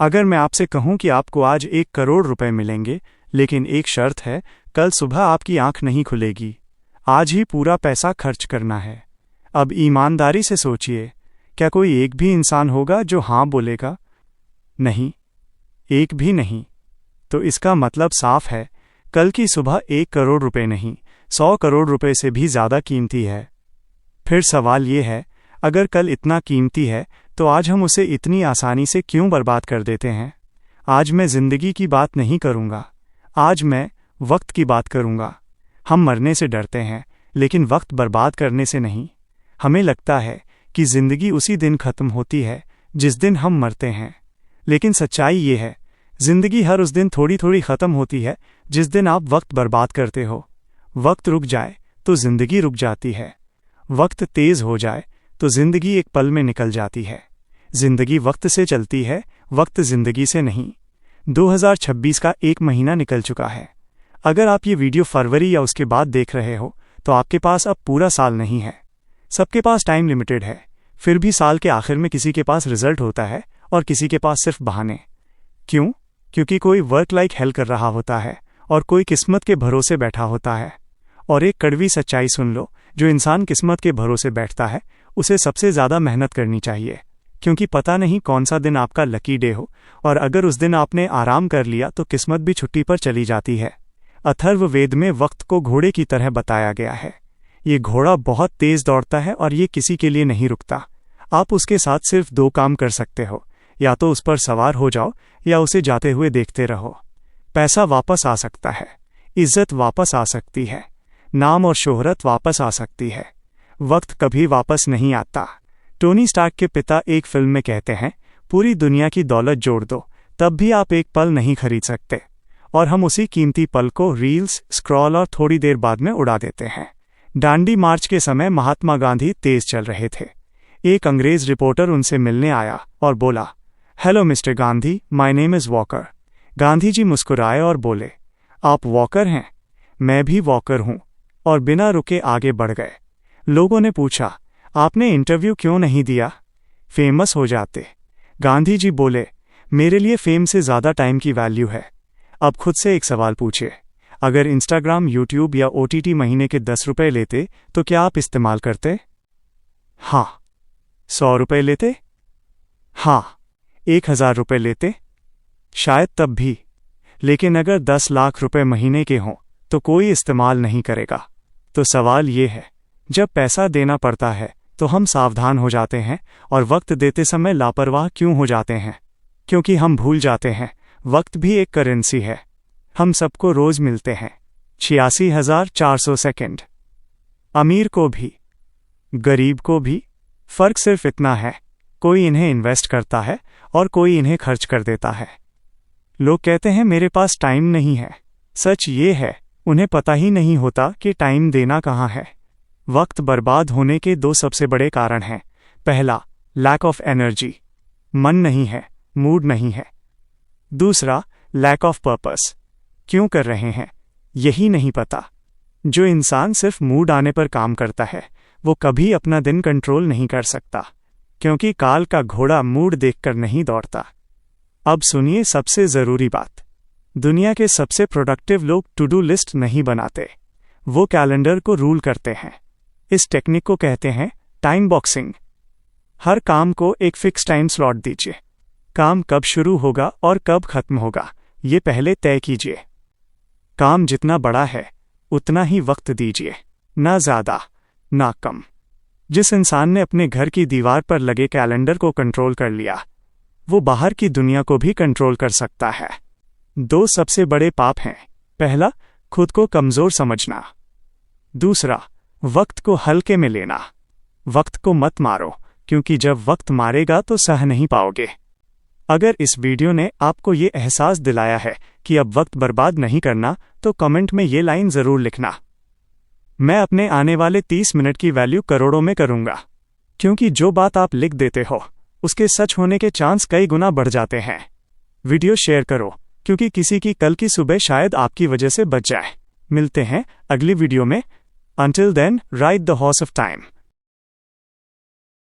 अगर मैं आपसे कहूं कि आपको आज 1 करोड़ रुपए मिलेंगे, लेकिन एक शर्त है, कल सुबह आपकी आंख नहीं खुलेगी। आज ही पूरा पैसा खर्च करना है। अब ईमानदारी से सोचिए, क्या कोई एक भी इंसान होगा जो हाँ बोलेगा? नहीं, एक भी नहीं। तो इसका मतलब साफ है, कल की सुबह 1 करोड़ रुपए नहीं, 100 करोड़ रुपए से भी ज़्यादा कीमती है। फिर सवाल ये है, अगर कल इतना कीमती है तो आज हम उसे इतनी आसानी से क्यों बर्बाद कर देते हैं? आज मैं ज़िंदगी की बात नहीं करूँगा, आज मैं वक्त की बात करूँगा। हम मरने से डरते हैं, लेकिन वक्त बर्बाद करने से नहीं। हमें लगता है कि ज़िंदगी उसी दिन ख़त्म होती है जिस दिन हम मरते हैं, लेकिन सच्चाई ये है, ज़िंदगी हर उस दिन थोड़ी थोड़ी ख़त्म होती है जिस दिन आप वक्त बर्बाद करते हो। वक्त रुक जाए तो ज़िंदगी रुक जाती है। वक्त तेज़ हो जाए तो ज़िंदगी एक पल में निकल जाती है। ज़िंदगी वक्त से चलती है, वक्त ज़िंदगी से नहीं। 2026 का 1 महीना निकल चुका है। अगर आप ये वीडियो फरवरी या उसके बाद देख रहे हो तो आपके पास अब पूरा साल नहीं है। सबके पास टाइम लिमिटेड है, फिर भी साल के आखिर में किसी के पास रिजल्ट होता है और किसी के पास सिर्फ बहाने। क्यों? क्योंकि कोई वर्क लाइक हेल कर रहा होता है और कोई किस्मत के भरोसे बैठा होता है। और एक कड़वी सच्चाई सुन लो, जो इंसान किस्मत के भरोसे बैठता है उसे सबसे ज़्यादा मेहनत करनी चाहिए, क्योंकि पता नहीं कौन सा दिन आपका लकी डे हो, और अगर उस दिन आपने आराम कर लिया तो किस्मत भी छुट्टी पर चली जाती है। अथर्ववेद में वक्त को घोड़े की तरह बताया गया है। ये घोड़ा बहुत तेज़ दौड़ता है और ये किसी के लिए नहीं रुकता। आप उसके साथ सिर्फ 2 काम कर सकते हो, या तो उस पर सवार हो जाओ या उसे जाते हुए देखते रहो। पैसा वापस आ सकता है, इज्जत वापस आ सकती है, नाम और शोहरत वापस आ सकती है, वक्त कभी वापस नहीं आता। टोनी स्टार्क के पिता एक फिल्म में कहते हैं, पूरी दुनिया की दौलत जोड़ दो तब भी आप एक पल नहीं खरीद सकते। और हम उसी कीमती पल को रील्स, स्क्रॉल और थोड़ी देर बाद में उड़ा देते हैं। दांडी मार्च के समय महात्मा गांधी तेज चल रहे थे। एक अंग्रेज रिपोर्टर उनसे मिलने आया और बोला, hello mister Gandhi, my name is Walker. Gandhi ji मुस्कुराए और बोले, आप वॉकर हैं? मैं भी वॉकर हूँ, और बिना रुके आगे बढ़ गए। लोगों ने पूछा, आपने इंटरव्यू क्यों नहीं दिया? फेमस हो जाते। गांधी जी बोले, मेरे लिए फेम से ज़्यादा टाइम की वैल्यू है। अब खुद से एक सवाल पूछिए, अगर इंस्टाग्राम, यूट्यूब या OTT महीने के 10 रुपये लेते तो क्या आप इस्तेमाल करते? हाँ। 100 रुपये लेते? हाँ। 1000 रुपये लेते? शायद तब भी। लेकिन अगर 10 लाख रुपए महीने के हों तो कोई इस्तेमाल नहीं करेगा। तो सवाल ये है, जब पैसा देना पड़ता है तो हम सावधान हो जाते हैं, और वक्त देते समय लापरवाह क्यों हो जाते हैं? क्योंकि हम भूल जाते हैं, वक्त भी एक करेंसी है। हम सबको रोज़ मिलते हैं 86,400 सेकंड। अमीर को भी, गरीब को भी। फ़र्क सिर्फ इतना है, कोई इन्हें इन्वेस्ट करता है और कोई इन्हें खर्च कर देता है। लोग कहते हैं मेरे पास टाइम नहीं है। सच ये है, उन्हें पता ही नहीं होता कि टाइम देना कहाँ है। वक्त बर्बाद होने के 2 सबसे बड़े कारण हैं। पहला, लैक ऑफ एनर्जी, मन नहीं है, मूड नहीं है। दूसरा, लैक ऑफ पर्पस, क्यों कर रहे हैं यही नहीं पता। जो इंसान सिर्फ मूड आने पर काम करता है वो कभी अपना दिन कंट्रोल नहीं कर सकता, क्योंकि काल का घोड़ा मूड देखकर नहीं दौड़ता। अब सुनिए सबसे ज़रूरी बात, दुनिया के सबसे प्रोडक्टिव लोग टू डू लिस्ट नहीं बनाते, वो कैलेंडर को रूल करते हैं। इस टेक्निक को कहते हैं टाइम बॉक्सिंग। हर काम को एक फिक्स टाइम स्लॉट दीजिए। काम कब शुरू होगा और कब खत्म होगा ये पहले तय कीजिए। काम जितना बड़ा है उतना ही वक्त दीजिए, ना ज़्यादा ना कम। जिस इंसान ने अपने घर की दीवार पर लगे कैलेंडर को कंट्रोल कर लिया, वो बाहर की दुनिया को भी कंट्रोल कर सकता है। 2 सबसे बड़े पाप हैं। पहला, खुद को कमज़ोर समझना। दूसरा, वक्त को हल्के में लेना। वक्त को मत मारो, क्योंकि जब वक्त मारेगा तो सह नहीं पाओगे। अगर इस वीडियो ने आपको ये एहसास दिलाया है कि अब वक्त बर्बाद नहीं करना, तो कमेंट में ये लाइन ज़रूर लिखना, मैं अपने आने वाले 30 मिनट की वैल्यू करोड़ों में करूँगा। क्योंकि जो बात आप लिख देते हो उसके सच होने के चांस कई गुना बढ़ जाते हैं। वीडियो शेयर करो, क्योंकि किसी की कल की सुबह शायद आपकी वजह से बच जाए। मिलते हैं अगली वीडियो में। Until then, ride the horse of time.